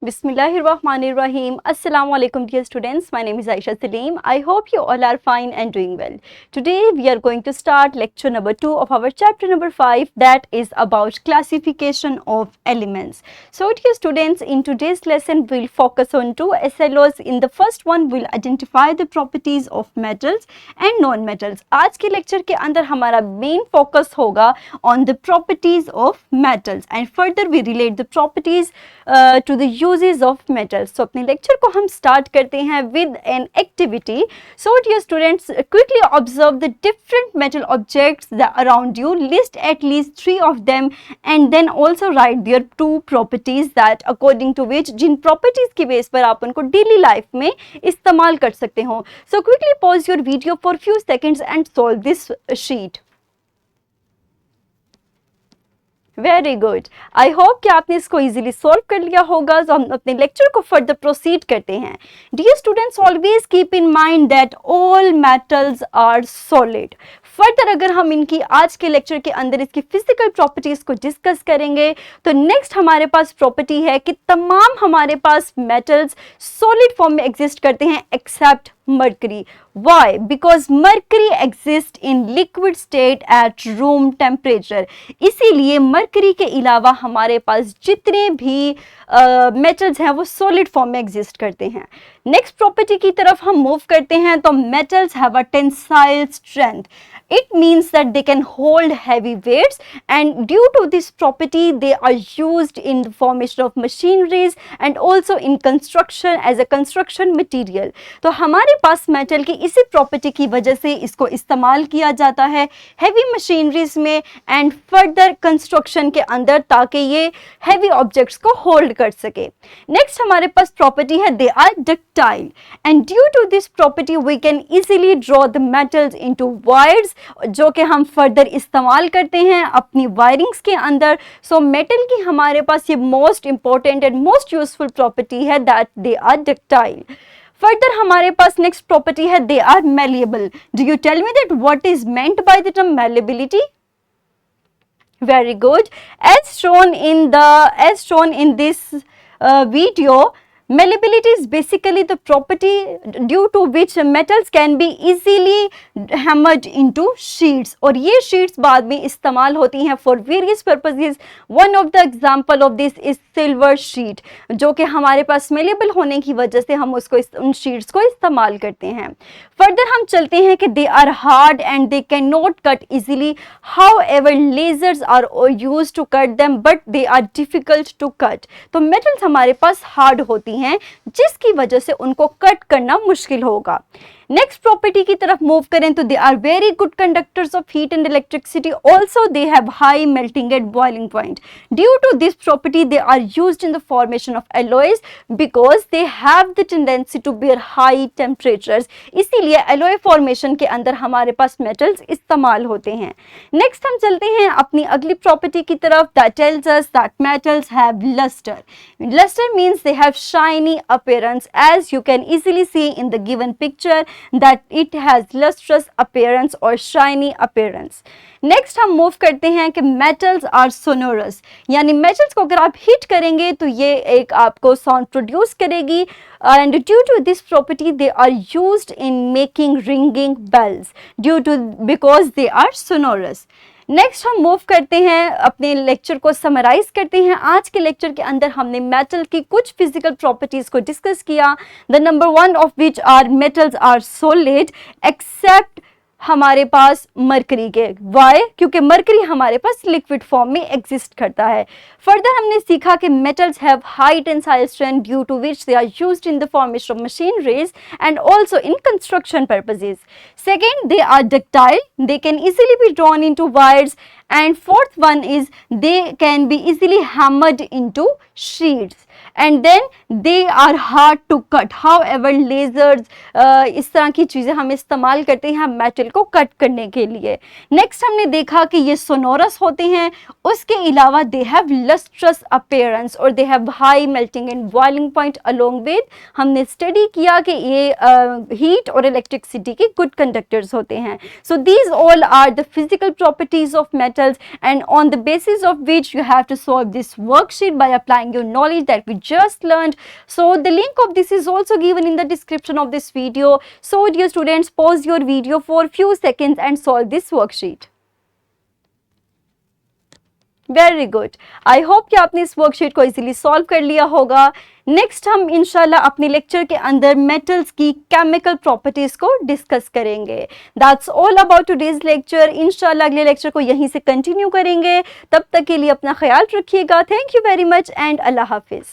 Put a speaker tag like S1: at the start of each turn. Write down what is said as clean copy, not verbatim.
S1: Bismillahirrahmanirrahim. Assalamu alaikum dear students. My name is Aisha Salim. I hope you all are fine and doing well. Today we are going to start lecture number 2 of our chapter number 5, that is about classification of elements. So dear students, in today's lesson we'll focus on two SLOs. In the first one we'll identify the properties of metals and non-metals. आज के lecture के अंदर हमारा main focus होगा on the properties of metals and further we relate the properties to the uses of metals. So अपने lecture को हम start करते हैं with an activity. So dear students, quickly observe the different metal objects that around you, list at least 3 of them and then also write their 2 properties that according to which Jin properties की base पर आप उनको daily life में इस्तेमाल कर सकते हो. So quickly pause your video for few seconds and solve this sheet. Very good. I hope कि आपने इसको इजीली सॉल्व कर लिया होगा. तो हम अपने लेक्चर को फर्दर प्रोसीड करते हैं. Dear students, always keep in mind that all metals are solid. Further अगर हम इनकी आज के लेक्चर के अंदर इसकी फिजिकल प्रॉपर्टीज को डिस्कस करेंगे तो नेक्स्ट हमारे पास प्रॉपर्टी है कि तमाम हमारे पास मेटल्स सॉलिड फॉर्म में एग्जिस्ट करते हैं accept mercury. Why? Because mercury exists in liquid state at room temperature. इसीलिए mercury के अलावा हमारे पास जितने भी metals हैं वो solid form में exist करते हैं. Next property की तरफ हम move करते हैं तो metals have a tensile strength. It means that they can hold heavy weights and due to this property they are used in the formation of machineries and also in construction as a construction material. तो हमारे पास metal की इसी property की वजह से इसको इस्तेमाल किया जाता है हेवी मशीनरीज में एंड फर्दर कंस्ट्रक्शन के अंदर ताकि ये हेवी ऑब्जेक्ट्स को होल्ड कर सके. नेक्स्ट हमारे पास प्रॉपर्टी है they are ductile and due to this property we can easily draw the metals into wires जो कि हम फर्दर इस्तेमाल करते हैं अपनी वायरिंग्स के अंदर. सो मेटल की हमारे पास ये most important and most useful property है that they are ductile. Further हमारे पास नेक्स्ट प्रॉपर्टी है they are malleable. Do you tell me that what is meant by the term malleability? Very good. As shown in this video, malleability is basically the property due to which metals can be easily hammered into sheets और ये sheets बाद में इस्तेमाल होती हैं for various purposes. One of the example of this is silver sheet जो कि हमारे पास malleable होने की वजह से हम उसको उन sheets को इस्तेमाल करते हैं. Further हम चलते हैं कि they are hard and they cannot cut easily. However, lasers are used to cut them but they are difficult to cut. तो metals हमारे पास hard होती हैं जिसकी वजह से उनको कट करना मुश्किल होगा. नेक्स्ट प्रॉपर्टी की तरफ मूव करें तो they are very good conductors of heat and electricity. Also they have high melting at boiling point. Due to this property they are used in the formation of alloys because they have the tendency to bear high temperatures. इसीलिए alloy formation के अंदर हमारे पास metals इस्तेमाल होते हैं. Next हम चलते हैं अपनी अगली प्रॉपर्टी की तरफ that tells us that metals have lustre. Lustre means they have shiny appearance. As you can easily see in the given picture that it has lustrous appearance or shiny appearance. Next हम move करते हैं कि metals are sonorous यानी metals को अगर आप hit करेंगे तो ये एक आपको साउंड प्रोड्यूस करेगी and due to this property they are used in making ringing bells due to because they are sonorous. Next हम मूव करते हैं अपने लेक्चर को समराइज करते हैं. आज के लेक्चर के अंदर हमने मेटल की कुछ फिजिकल प्रॉपर्टीज को डिस्कस किया. The number 1 of which are metals are solid except हमारे पास मरकरी के. वाई? क्योंकि मरकरी हमारे पास लिक्विड फॉर्म में एग्जिस्ट करता है. फर्दर हमने सीखा कि metals have high tensile strength due to which they are used in the formation of machineries and also in construction purposes. Second, they are ductile. They can easily be drawn into wires. And fourth one is they can be easily hammered into sheets and then they are hard to cut. However, lasers इस तरह की चीज़ें हम इस्तेमाल करते हैं metal को cut करने के लिए. नेक्स्ट हमने देखा कि ये सोनोरस होते हैं. उसके अलावा they have lustrous appearance और they have high melting and boiling point. along with हमने स्टडी किया कि ये हीट और इलेक्ट्रिसिटी की गुड कंडक्टर्स होते हैं. So these all are the physical properties of metals and on the basis of which you have to solve this worksheet by applying your knowledge that we just learned. So the link of this is also given in the description of this video. So dear students, pause your video for few seconds and solve this worksheet. Very good. I hope कि आपने इस worksheet को easily solve कर लिया होगा. Next हम इंशाल्लाह अपने लेक्चर के अंदर मेटल्स की केमिकल प्रॉपर्टीज को डिस्कस करेंगे. That's all about today's lecture. इंशाल्लाह अगले लेक्चर को यहीं से कंटिन्यू करेंगे. तब तक के लिए अपना ख्याल रखिएगा. Thank you very much and Allah Hafiz.